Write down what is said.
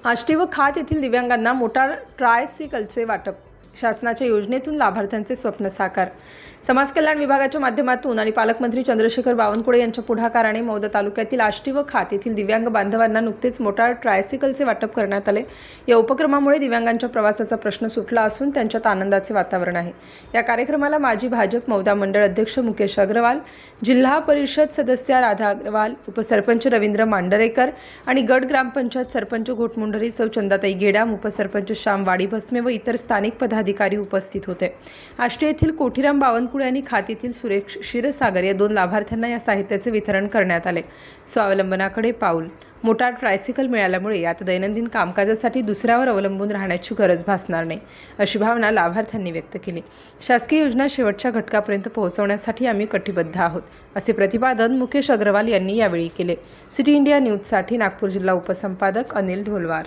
आष्टी व खात येथील दिव्यांगांना मोटार ट्रायसिकलचे वाटप. शासनाच्या योजनेतून लाभार्थ्यांचे स्वप्न साकार. समाज कल्याण विभागाच्या माध्यमातून आणि पालकमंत्री चंद्रशेखर बावनकुळे यांच्या पुढाकाराने मौदा तालुक्यातील आष्टी व खात येथील दिव्यांग बांधवांना नुकतेच मोटार ट्रायसिकलचे वाटप करण्यात आले. या उपक्रमामुळे दिव्यांगांच्या प्रवासाचा प्रश्न सुटला असून त्यांच्यात आनंदाचे वातावरण आहे. या कार्यक्रमाला माजी भाजप मौदा मंडळ अध्यक्ष मुकेश अग्रवाल, जिल्हा परिषद सदस्य राधा अग्रवाल, उपसरपंच रवींद्र मांडरेकर आणि गट ग्रामपंचायत सरपंच घोटमुंडरी सौ चंदाताई गेडाम, उपसरपंच श्याम वाडी भस्मे व इतर स्थानिक पदाधिकारी उपस्थित होते. आष्टी येथील कोठीराम बावनकुळे आणि खात येथील सुरेश क्षीरसागर या 2 लाभार्थ्यांना या साहित्याचे वितरण करण्यात आले. स्वावलंबनाकडे पाऊल. मोटार ट्रायसिकल मिळाल्यामुळे आता दैनंदिन कामकाजासाठी दुसऱ्यावर अवलंबून राहण्याची गरज भासणार नाही, अशी भावना लाभार्थ्यांनी व्यक्त केली. शासकीय योजना शेवटच्या घटकापर्यंत पोहोचवण्यासाठी आम्ही कटिबद्ध आहोत, असे प्रतिपादन मुकेश अग्रवाल यांनी यावेळी केले. सिटी इंडिया न्यूजसाठी नागपूर जिल्हा उपसंपादक अनिल ढोलवार.